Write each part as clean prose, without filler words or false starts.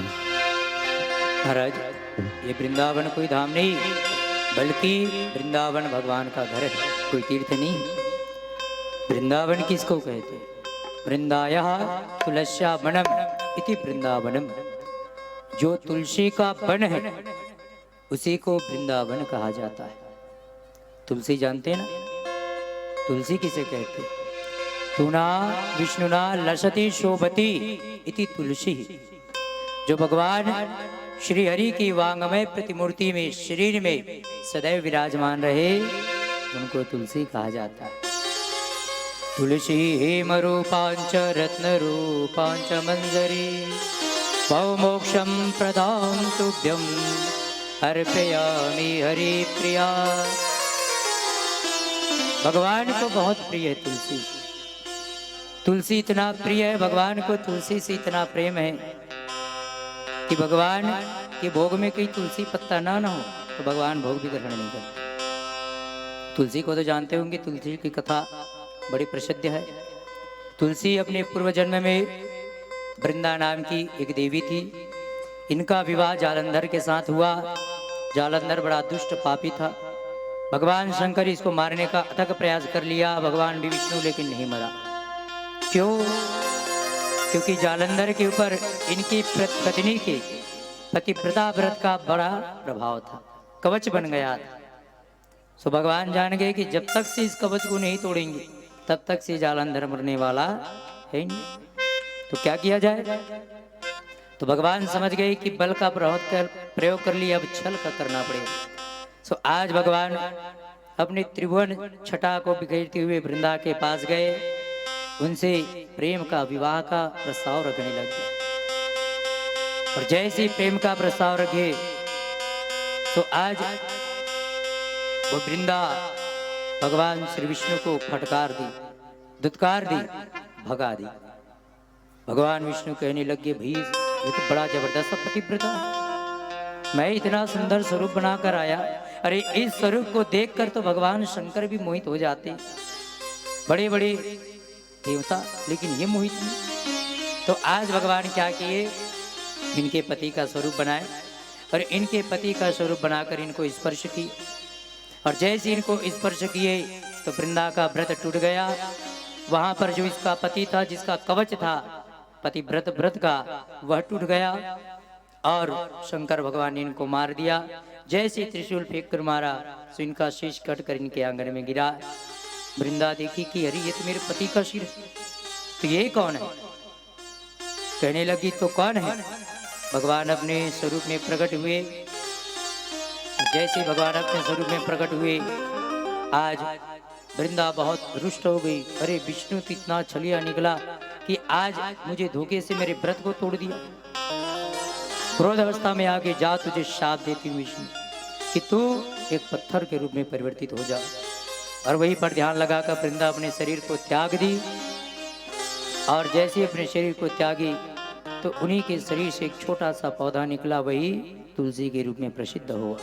महाराज, ये वृंदावन कोई धाम नहीं, बल्कि वृंदावन भगवान का घर है, कोई तीर्थ नहीं। वृंदावन किसको कहते हैं? वृंदाया तुलस्या वनम इति वृंदावनम। जो तुलसी का वन है उसी को वृंदावन कहा जाता है। तुलसी जानते हैं ना? तुलसी किसे कहते हैं? तुना विष्णुना लसति शोभति इति तुलसी। जो भगवान श्री हरि की वांगमय प्रतिमूर्ति में, शरीर में सदैव विराजमान रहे, उनको तुलसी कहा जाता है। तुलसी हेम रूपांच रत्न रूपांच मंजरी मोक्षम प्रदान तुभ्यम अर्पयामि हरि प्रिया। भगवान को बहुत प्रिय है तुलसी। तुलसी इतना प्रिय है भगवान को, तुलसी से इतना प्रेम है कि भगवान के भोग में कहीं तुलसी पत्ता ना हो तो भगवान भोग भी ग्रहण नहीं करते। तुलसी को तो जानते होंगे, तुलसी की कथा बड़ी प्रसिद्ध है। तुलसी अपने पूर्व जन्म में वृंदा नाम की एक देवी थी। इनका विवाह जालंधर के साथ हुआ। जालंधर बड़ा दुष्ट पापी था। भगवान शंकर इसको मारने का अथक प्रयास कर लिया, भगवान भी विष्णु, लेकिन नहीं मरा। क्यों? क्योंकि जालंधर के ऊपर इनकी पत्नी के पतिव्रता व्रत का बड़ा प्रभाव था, कवच बन गया था। सो भगवान जान गए कि जब तक से इस कवच को नहीं तोड़ेंगे तब तक से जालंधर मरने वाला है नहीं। तो क्या किया जाए? तो भगवान समझ गए कि बल का प्रयोग कर लिया, अब छल का करना पड़ेगा। सो आज भगवान अपने त्रिभुवन छटा को बिखेरते हुए वृंदा के पास गए, उनसे प्रेम का, विवाह का प्रस्ताव रखने लगे। और जैसे प्रेम का प्रस्ताव रखे तो आज वो वृंदा भगवान श्री विष्णु को फटकार दी, दुत्कार दी, भगा दी। भगवान विष्णु कहने लगे, भाई ये तो बड़ा जबरदस्त पतिव्रता है, मैं इतना सुंदर स्वरूप बनाकर आया, अरे इस स्वरूप को देखकर तो भगवान शंकर भी मोहित हो जाते, बड़े बड़े देवता, लेकिन ये मोहित नहीं। तो आज भगवान क्या किए, इनके पति का स्वरूप बनाए और इनके पति का स्वरूप बनाकर इनको स्पर्श की। और जैसे इनको स्पर्श किए तो वृंदा का व्रत टूट गया। वहां पर जो इसका पति था, जिसका कवच था पतिव्रत व्रत का, वह टूट गया और शंकर भगवान ने इनको मार दिया। जैसे त्रिशूल फेंक कर मारा तो इनका शीश कट कर इनके आंगन में गिरा। वृंदा देखी कि अरे ये तो मेरे पति का सिर है, तो ये कौन है? कहने लगी तो कौन है? भगवान अपने स्वरूप में प्रकट हुए। जैसे भगवान अपने स्वरूप में प्रकट हुए, आज वृंदा बहुत रुष्ट हो गई। अरे विष्णु तो इतना छलिया निकला कि आज मुझे धोखे से मेरे व्रत को तोड़ दिया। क्रोध अवस्था में आके जा, तुझे शाप देती हूँ विष्णु कि तू एक पत्थर के रूप में परिवर्तित हो जा। और वहीं पर ध्यान लगाकर वृंदा अपने शरीर को त्याग दी। और जैसे अपने शरीर को त्यागी तो उन्हीं के शरीर से एक छोटा सा पौधा निकला, वही तुलसी के रूप में प्रसिद्ध हुआ।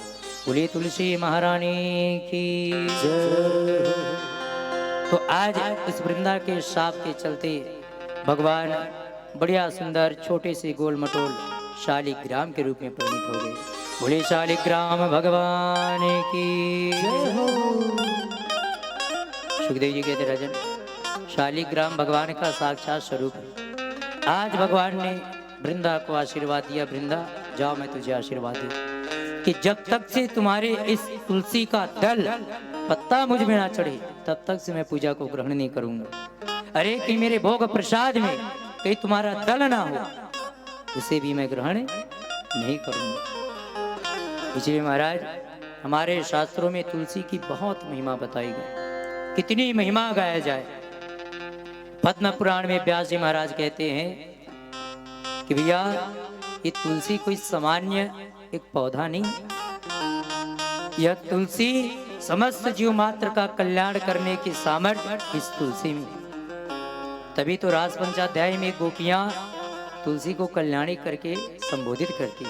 बोलिए तुलसी महारानी की जय। तो आज इस वृंदा के शाप के चलते भगवान बढ़िया सुंदर छोटे से गोल मटोल शालिग्राम के रूप में परिणित हो गए। बोले शालिग्राम भगवान की जय। सुखदेव जी कहते, राजन शालिग्राम भगवान का साक्षात स्वरूप है। आज भगवान ने वृंदा को आशीर्वाद दिया, वृंदा जाओ मैं तुझे आशीर्वाद दूं कि जब तक से तुम्हारे इस तुलसी का दल पत्ता मुझ में ना चढ़े तब तक से मैं पूजा को ग्रहण नहीं करूंगा। अरे कि मेरे भोग प्रसाद में कहीं तुम्हारा दल ना हो, उसे भी मैं ग्रहण नहीं करूंगा। इसलिए महाराज हमारे शास्त्रों में तुलसी की बहुत महिमा बताई गई। कितनी महिमा गाया जाए। पद्म पुराण में व्यास जी महाराज कहते हैं कि भैया ये तुलसी कोई सामान्य एक पौधा नहीं, यह तुलसी समस्त जीव मात्र का कल्याण करने की सामर्थ्य इस तुलसी में। तभी तो रास पंचाध्याय में गोपियां तुलसी को कल्याणी करके संबोधित करती।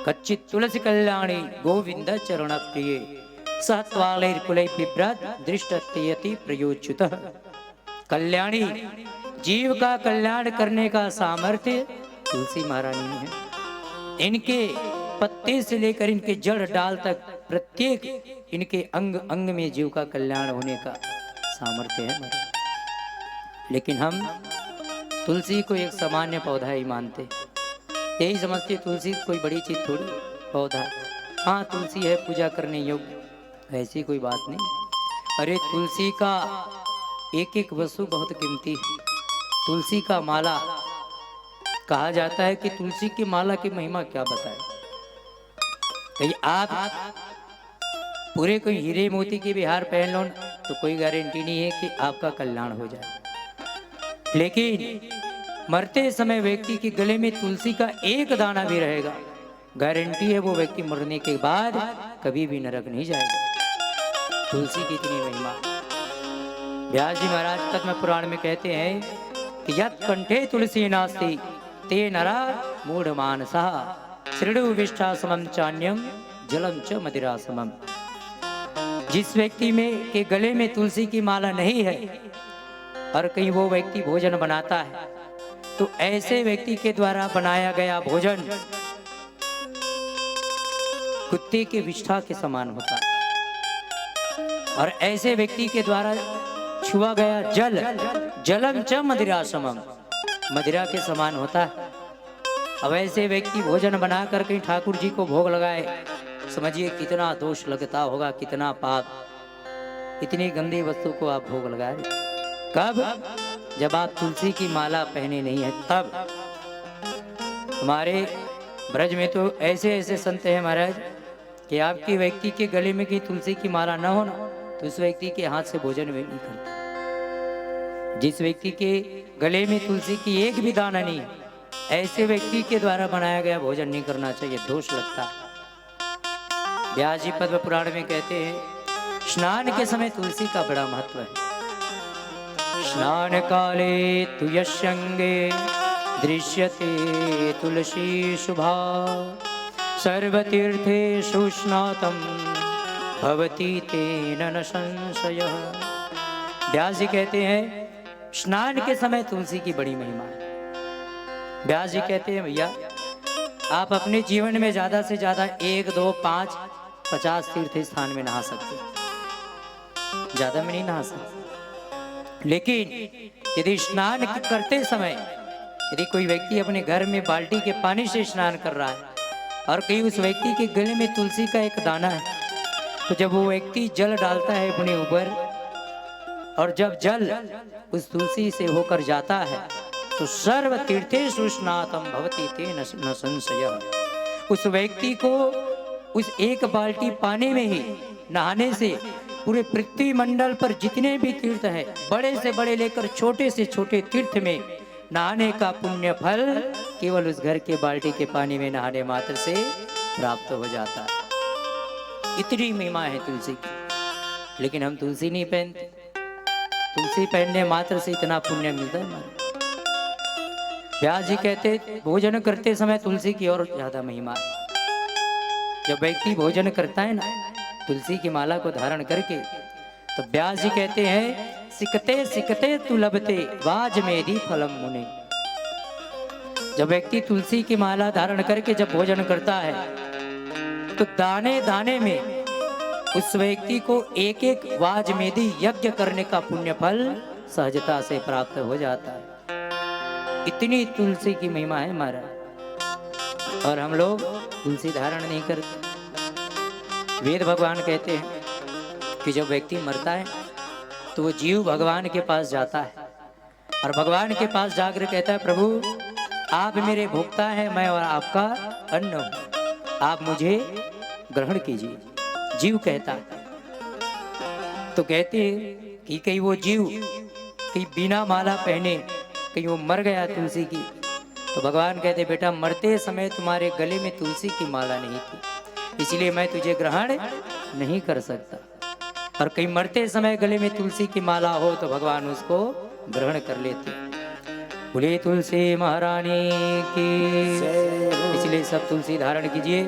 कच्चित तुलसी कल्याणी गोविंद चरण प्रिय सहत्वालैर कुलै बिभ्रत दृष्टत्यति प्रयोच्युतः। कल्याणी जीव का कल्याण करने का सामर्थ्य तुलसी महारानी में है। इनके पत्ते से लेकर इनके जड़ डाल तक प्रत्येक इनके अंग अंग में जीव का कल्याण होने का सामर्थ्य है हमारे। लेकिन हम तुलसी को एक सामान्य पौधा ही मानते, यही समझते तुलसी कोई बड़ी चीज थोड़ी पौधा। हाँ तुलसी है पूजा करने योग्य, ऐसी कोई बात नहीं। अरे तुलसी का एक एक वस्तु बहुत कीमती है। तुलसी का माला कहा जाता है कि तुलसी की माला की महिमा क्या बताए। कहीं आप पूरे कोई हीरे मोती के भी हार पहन लो तो कोई गारंटी नहीं है कि आपका कल्याण हो जाए। लेकिन मरते समय व्यक्ति के गले में तुलसी का एक दाना भी रहेगा, गारंटी है वो व्यक्ति मरने के बाद कभी भी नरक नहीं जाएगा। तुलसी की इतनी महिमा। व्यास जी महाराज पद्म पुराण में कहते हैं कि यत् कंठे तुलसी नास्ति ते नरा मूढ़ मानसा श्रेणु विष्ठा समम चान्यम जलम च मदिरा समम। जिस व्यक्ति में के गले में तुलसी की माला नहीं है और कहीं वो व्यक्ति भोजन बनाता है तो ऐसे व्यक्ति के द्वारा बनाया गया भोजन कुत्ते के विष्ठा के समान होता है, और ऐसे व्यक्ति के द्वारा छुआ गया जल जलम च मदिरा समम, मदिरा के समान होता है। अब ऐसे व्यक्ति भोजन बना कर कहीं ठाकुर जी को भोग लगाए, समझिए कितना दोष लगता होगा, कितना पाप। इतनी गंदी वस्तु को आप भोग लगाए कब? जब आप तुलसी की माला पहने नहीं है तब। हमारे ब्रज में तो ऐसे ऐसे संत हैं महाराज कि आपके व्यक्ति के गले में कहीं तुलसी की माला न हो ना तो उस व्यक्ति के हाथ से भोजन भी नहीं करते। जिस व्यक्ति के गले में तुलसी की एक भी दाना नहीं है ऐसे व्यक्ति के द्वारा बनाया गया भोजन नहीं करना चाहिए, दोष लगता है। व्यास जी पद्म पुराण में कहते हैं स्नान के समय तुलसी का बड़ा महत्व है। स्नान काले तु यस्यंगे दृश्यते तुलसी शुभा सर्वतीर्थेषु स्नातम भवति तेन न संशयः। व्यास जी कहते हैं स्नान के समय तुलसी की बड़ी महिमा है। व्यास जी कहते हैं भैया आप अपने जीवन में ज्यादा से ज्यादा 1, 2, 5, 50 तीर्थ स्थान में नहा सकते, ज्यादा में नहीं नहा सकते। लेकिन यदि स्नान करते समय यदि कोई व्यक्ति अपने घर में बाल्टी के पानी से स्नान कर रहा है और कहीं उस व्यक्ति के गले में तुलसी का एक दाना है तो जब वो व्यक्ति जल डालता है अपने ऊपर और जब जल उस तुलसी से होकर जाता है तो सर्व तीर्थेषु स्नातम भवति तेन न संशयः। उस व्यक्ति को उस एक बाल्टी पानी में ही नहाने से पूरे पृथ्वी मंडल पर जितने भी तीर्थ हैं बड़े से बड़े लेकर छोटे से छोटे तीर्थ में नहाने का पुण्य फल केवल उस घर के बाल्टी के पानी में नहाने मात्र से प्राप्त हो जाता है। इतनी महिमा है तुलसी की। लेकिन हम तुलसी नहीं पहनते, तुलसी पहनने मात्र से इतना पुण्य मिलता है हमारे। व्यास जी कहते भोजन करते समय तुलसी की और ज्यादा महिमा है। जब व्यक्ति भोजन करता है ना तुलसी की माला को धारण करके तो व्यास जी कहते हैं सिकते सिकते तु लभते वाज मेधि फलम मुने। जब व्यक्ति तुलसी की माला धारण करके जब भोजन करता है तो दाने दाने में उस व्यक्ति को एक एक वाज मेधि यज्ञ करने का पुण्य फल सहजता से प्राप्त हो जाता है। इतनी तुलसी की महिमा है हमारा, और हम लोग तुलसी धारण नहीं करते। वेद भगवान कहते हैं कि जब व्यक्ति मरता है तो वो जीव भगवान के पास जाता है और भगवान के पास जाकर कहता है प्रभु आप मेरे भोक्ता हैं, मैं और आपका अन्न हूं, आप मुझे ग्रहण कीजिए। जीव कहता है। तो कहते हैं कि कहीं वो जीव कहीं बिना माला पहने कहीं वो मर गया तुलसी की तो भगवान कहते बेटा मरते समय तुम्हारे गले में तुलसी की माला नहीं थी इसलिए मैं तुझे ग्रहण नहीं कर सकता। और कहीं मरते समय गले में तुलसी की माला हो तो भगवान उसको ग्रहण कर लेते। बोले तुलसी महारानी की। इसलिए सब तुलसी धारण कीजिए।